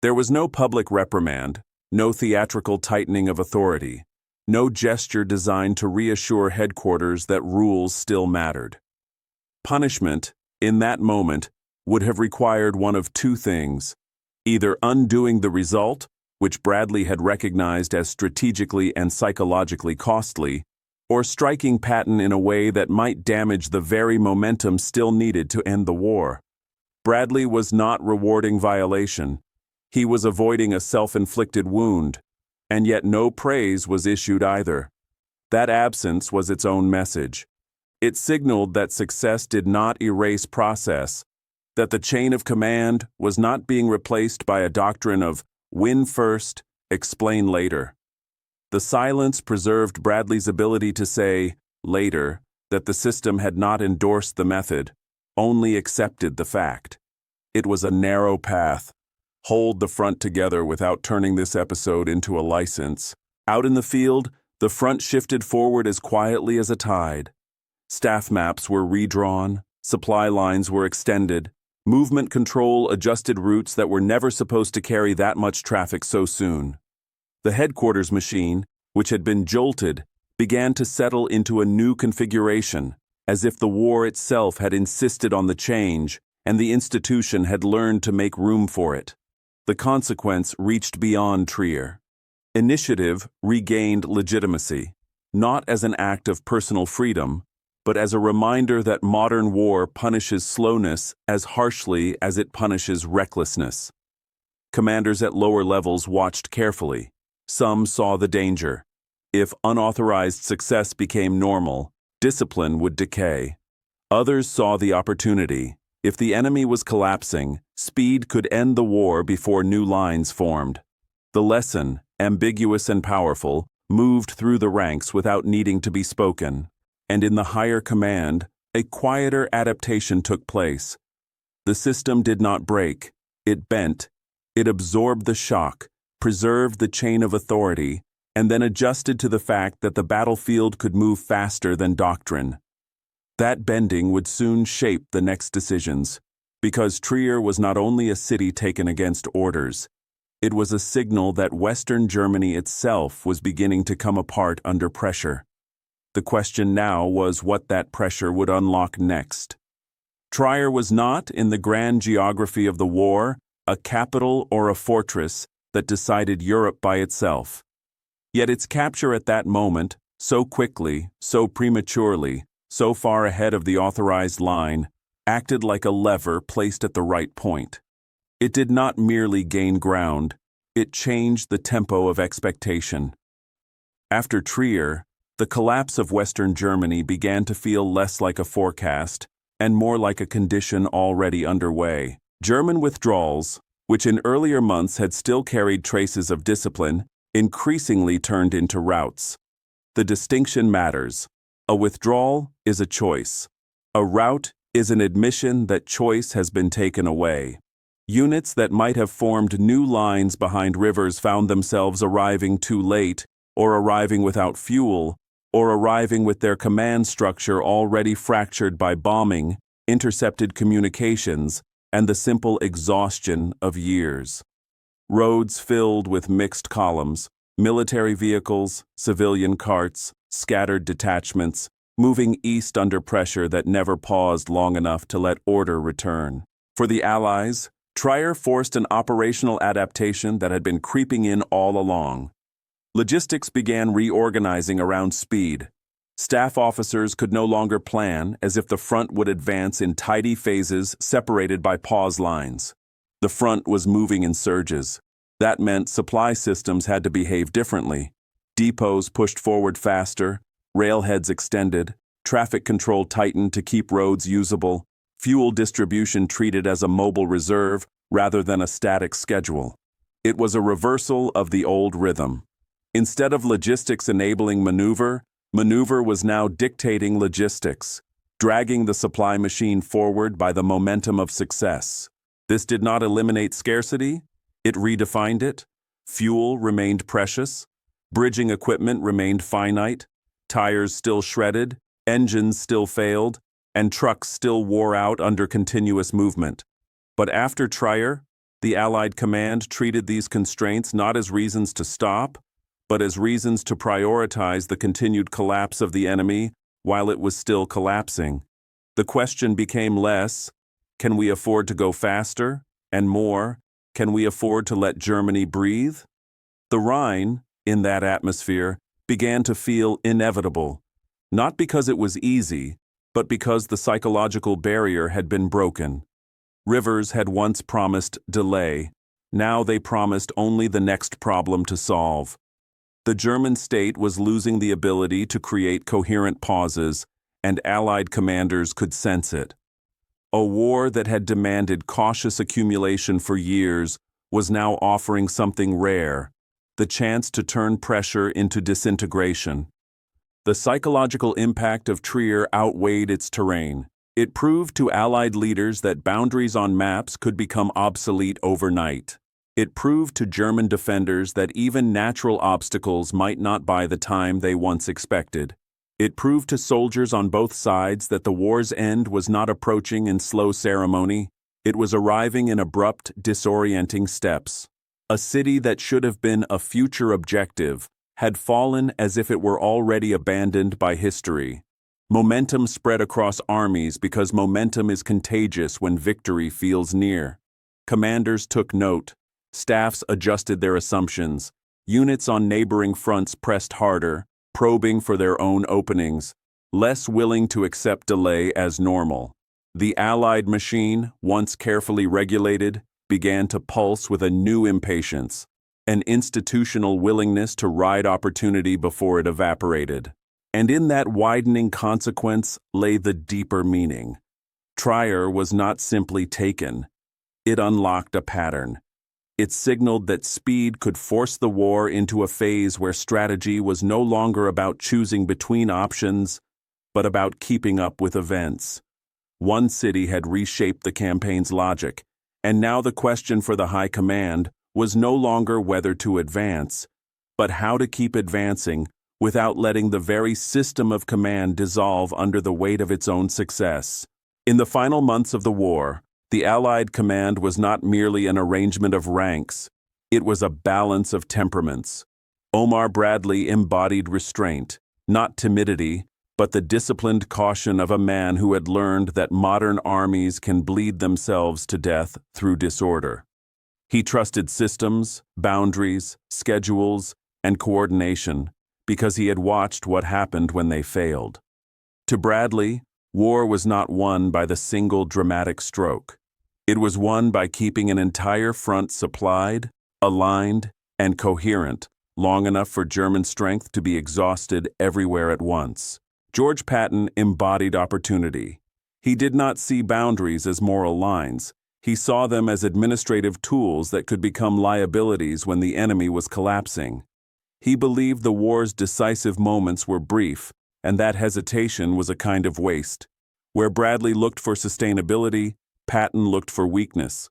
There was no public reprimand, no theatrical tightening of authority, no gesture designed to reassure headquarters that rules still mattered. Punishment, in that moment, would have required one of two things: either undoing the result, which Bradley had recognized as strategically and psychologically costly, or striking Patton in a way that might damage the very momentum still needed to end the war. Bradley was not rewarding violation. He was avoiding a self-inflicted wound, and yet no praise was issued either. That absence was its own message. It signaled that success did not erase process, that the chain of command was not being replaced by a doctrine of win first, explain later. The silence preserved Bradley's ability to say, later, that the system had not endorsed the method, only accepted the fact. It was a narrow path. Hold the front together without turning this episode into a license. Out in the field, the front shifted forward as quietly as a tide. Staff maps were redrawn, supply lines were extended, movement control adjusted routes that were never supposed to carry that much traffic so soon. The headquarters machine, which had been jolted, began to settle into a new configuration, as if the war itself had insisted on the change and the institution had learned to make room for it. The consequence reached beyond Trier. Initiative regained legitimacy, not as an act of personal freedom, but as a reminder that modern war punishes slowness as harshly as it punishes recklessness. Commanders at lower levels watched carefully. Some saw the danger. If unauthorized success became normal, discipline would decay. Others saw the opportunity. If the enemy was collapsing, speed could end the war before new lines formed. The lesson, ambiguous and powerful, moved through the ranks without needing to be spoken. And in the higher command, a quieter adaptation took place. The system did not break. It bent. It absorbed the shock, preserved the chain of authority, and then adjusted to the fact that the battlefield could move faster than doctrine. That bending would soon shape the next decisions, because Trier was not only a city taken against orders, it was a signal that Western Germany itself was beginning to come apart under pressure. The question now was what that pressure would unlock next. Trier was not, in the grand geography of the war, a capital or a fortress that decided Europe by itself. Yet its capture at that moment, so quickly, so prematurely, so far ahead of the authorized line, acted like a lever placed at the right point. It did not merely gain ground, it changed the tempo of expectation. After Trier, the collapse of Western Germany began to feel less like a forecast and more like a condition already underway. German withdrawals, which in earlier months had still carried traces of discipline, increasingly turned into routes. The distinction matters. A withdrawal is a choice. A rout is an admission that choice has been taken away. Units that might have formed new lines behind rivers found themselves arriving too late, or arriving without fuel, or arriving with their command structure already fractured by bombing, intercepted communications, and the simple exhaustion of years. Roads filled with mixed columns, Military vehicles, civilian carts, scattered detachments, moving east under pressure that never paused long enough to let order return. For the Allies, Trier forced an operational adaptation that had been creeping in all along. Logistics began reorganizing around speed. Staff officers could no longer plan as if the front would advance in tidy phases separated by pause lines. The front was moving in surges. That meant supply systems had to behave differently. Depots pushed forward faster, railheads extended, traffic control tightened to keep roads usable, fuel distribution treated as a mobile reserve rather than a static schedule. It was a reversal of the old rhythm. Instead of logistics enabling maneuver, maneuver was now dictating logistics, dragging the supply machine forward by the momentum of success. This did not eliminate scarcity, it redefined it. Fuel remained precious, bridging equipment remained finite, tires still shredded, engines still failed, and trucks still wore out under continuous movement. But after Trier, the Allied command treated these constraints not as reasons to stop, but as reasons to prioritize the continued collapse of the enemy while it was still collapsing. The question became less, can we afford to go faster? And more, can we afford to let Germany breathe? The Rhine, in that atmosphere, began to feel inevitable, not because it was easy, but because the psychological barrier had been broken. Rivers had once promised delay, now they promised only the next problem to solve. The German state was losing the ability to create coherent pauses, and Allied commanders could sense it. A war that had demanded cautious accumulation for years was now offering something rare, the chance to turn pressure into disintegration. The psychological impact of Trier outweighed its terrain. It proved to Allied leaders that boundaries on maps could become obsolete overnight. It proved to German defenders that even natural obstacles might not buy the time they once expected. It proved to soldiers on both sides that the war's end was not approaching in slow ceremony. It was arriving in abrupt, disorienting steps. A city that should have been a future objective had fallen as if it were already abandoned by history. Momentum spread across armies because momentum is contagious when victory feels near. Commanders took note. Staffs adjusted their assumptions. Units on neighboring fronts pressed harder, probing for their own openings, less willing to accept delay as normal. The Allied machine, once carefully regulated, began to pulse with a new impatience, an institutional willingness to ride opportunity before it evaporated. And in that widening consequence lay the deeper meaning. Trier was not simply taken. It unlocked a pattern. It signaled that speed could force the war into a phase where strategy was no longer about choosing between options, but about keeping up with events. One city had reshaped the campaign's logic, and now the question for the High Command was no longer whether to advance, but how to keep advancing without letting the very system of command dissolve under the weight of its own success. In the final months of the war, the Allied command was not merely an arrangement of ranks, it was a balance of temperaments. Omar Bradley embodied restraint, not timidity, but the disciplined caution of a man who had learned that modern armies can bleed themselves to death through disorder. He trusted systems, boundaries, schedules, and coordination because he had watched what happened when they failed. To Bradley, war was not won by the single dramatic stroke. It was won by keeping an entire front supplied, aligned, and coherent, long enough for German strength to be exhausted everywhere at once. George Patton embodied opportunity. He did not see boundaries as moral lines. He saw them as administrative tools that could become liabilities when the enemy was collapsing. He believed the war's decisive moments were brief, and that hesitation was a kind of waste. Where Bradley looked for sustainability, Patton looked for weakness.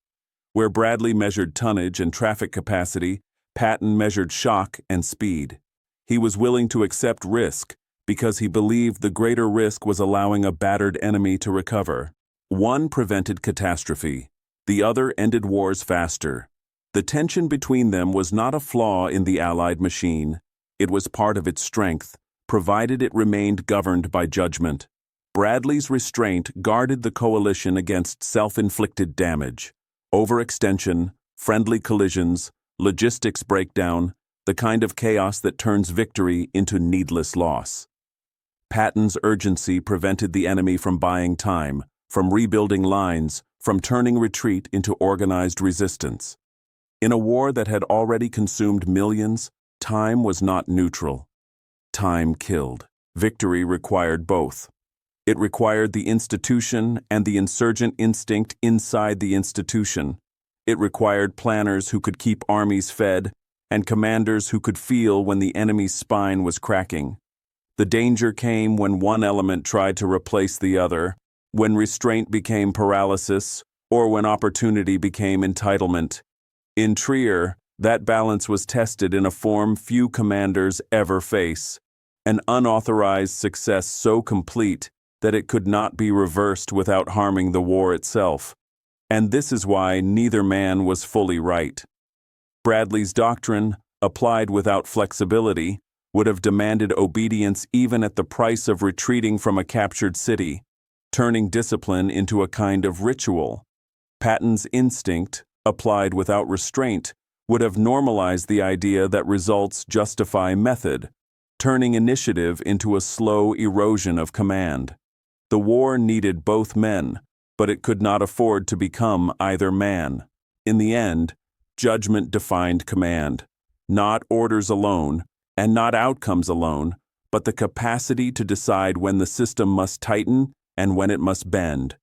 Where Bradley measured tonnage and traffic capacity, Patton measured shock and speed. He was willing to accept risk because he believed the greater risk was allowing a battered enemy to recover. One prevented catastrophe. The other ended wars faster. The tension between them was not a flaw in the Allied machine. It was part of its strength, provided it remained governed by judgment. Bradley's restraint guarded the coalition against self-inflicted damage. Overextension, friendly collisions, logistics breakdown, the kind of chaos that turns victory into needless loss. Patton's urgency prevented the enemy from buying time, from rebuilding lines, from turning retreat into organized resistance. In a war that had already consumed millions, time was not neutral. Time killed. Victory required both. It required the institution and the insurgent instinct inside the institution. It required planners who could keep armies fed and commanders who could feel when the enemy's spine was cracking. The danger came when one element tried to replace the other, when restraint became paralysis, or when opportunity became entitlement. In Trier, that balance was tested in a form few commanders ever face, an unauthorized success so complete that it could not be reversed without harming the war itself. And this is why neither man was fully right. Bradley's doctrine, applied without flexibility, would have demanded obedience even at the price of retreating from a captured city, turning discipline into a kind of ritual. Patton's instinct, applied without restraint, would have normalized the idea that results justify method, turning initiative into a slow erosion of command. The war needed both men, but it could not afford to become either man. In the end, judgment defined command, not orders alone, and not outcomes alone, but the capacity to decide when the system must tighten and when it must bend.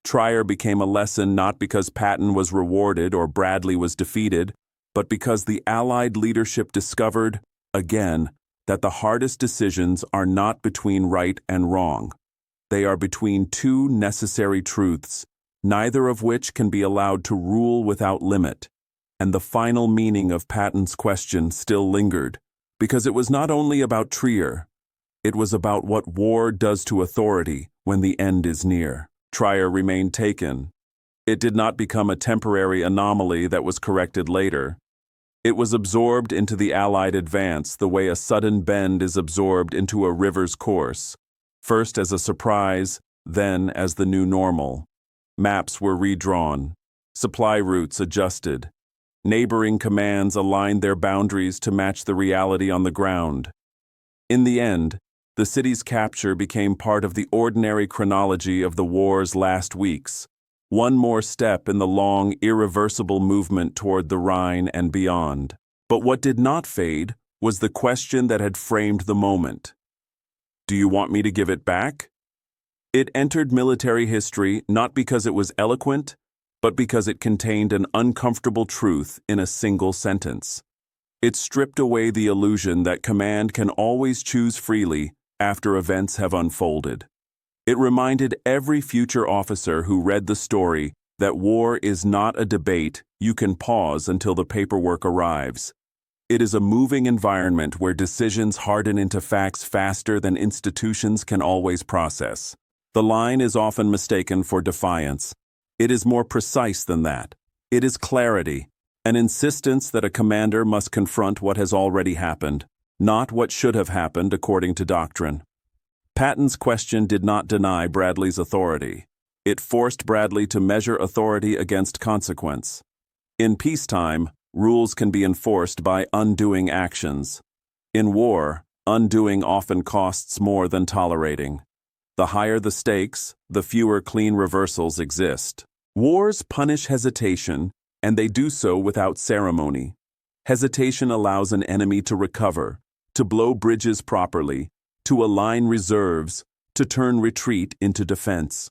Trier became a lesson not because Patton was rewarded or Bradley was defeated, but because the Allied leadership discovered, again, that the hardest decisions are not between right and wrong. They are between two necessary truths, neither of which can be allowed to rule without limit. And the final meaning of Patton's question still lingered, because it was not only about Trier. It was about what war does to authority when the end is near. Trier remained taken. It did not become a temporary anomaly that was corrected later. It was absorbed into the Allied advance the way a sudden bend is absorbed into a river's course, first as a surprise, then as the new normal. Maps were redrawn, supply routes adjusted. Neighboring commands aligned their boundaries to match the reality on the ground. In the end, the city's capture became part of the ordinary chronology of the war's last weeks, one more step in the long, irreversible movement toward the Rhine and beyond. But what did not fade was the question that had framed the moment. Do you want me to give it back? It entered military history not because it was eloquent, but because it contained an uncomfortable truth in a single sentence. It stripped away the illusion that command can always choose freely after events have unfolded. It reminded every future officer who read the story that war is not a debate you can pause until the paperwork arrives. It is a moving environment where decisions harden into facts faster than institutions can always process. The line is often mistaken for defiance. It is more precise than that. It is clarity, an insistence that a commander must confront what has already happened, not what should have happened according to doctrine. Patton's question did not deny Bradley's authority. It forced Bradley to measure authority against consequence. In peacetime, rules can be enforced by undoing actions. In war, undoing often costs more than tolerating. The higher the stakes, the fewer clean reversals exist. Wars punish hesitation, and they do so without ceremony. Hesitation allows an enemy to recover, to blow bridges properly, to align reserves, to turn retreat into defense.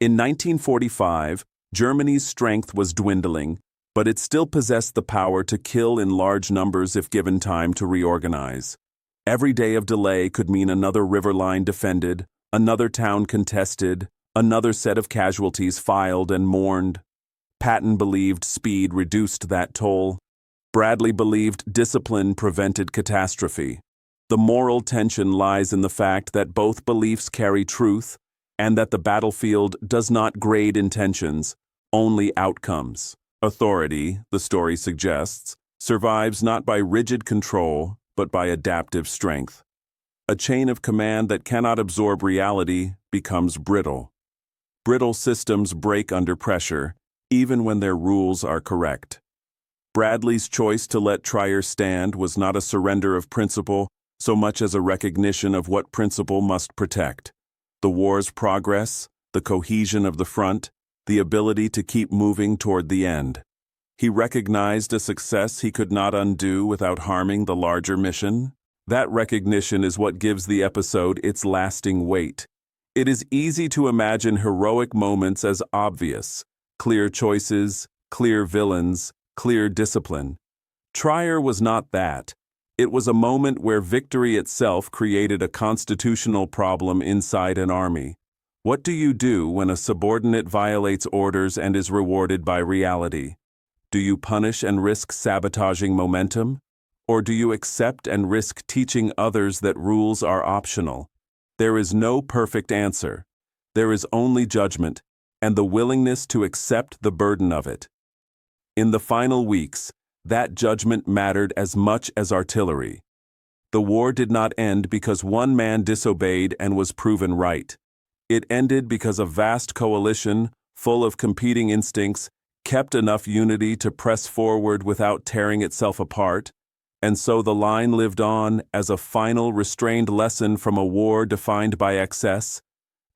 In 1945, Germany's strength was dwindling, but it still possessed the power to kill in large numbers if given time to reorganize. Every day of delay could mean another river line defended, another town contested, another set of casualties filed and mourned. Patton believed speed reduced that toll. Bradley believed discipline prevented catastrophe. The moral tension lies in the fact that both beliefs carry truth and that the battlefield does not grade intentions, only outcomes. Authority, the story suggests, survives not by rigid control, but by adaptive strength. A chain of command that cannot absorb reality becomes brittle. Brittle systems break under pressure, even when their rules are correct. Bradley's choice to let Trier stand was not a surrender of principle so much as a recognition of what principle must protect: the war's progress, the cohesion of the front, the ability to keep moving toward the end. He recognized a success he could not undo without harming the larger mission. That recognition is what gives the episode its lasting weight. It is easy to imagine heroic moments as obvious: clear choices, clear villains, clear discipline. Trier was not that. It was a moment where victory itself created a constitutional problem inside an army. What do you do when a subordinate violates orders and is rewarded by reality? Do you punish and risk sabotaging momentum? Or do you accept and risk teaching others that rules are optional? There is no perfect answer. There is only judgment, and the willingness to accept the burden of it. In the final weeks, that judgment mattered as much as artillery. The war did not end because one man disobeyed and was proven right. It ended because a vast coalition, full of competing instincts, kept enough unity to press forward without tearing itself apart, and so the line lived on as a final restrained lesson from a war defined by excess.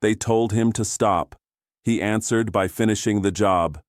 They told him to stop. He answered by finishing the job.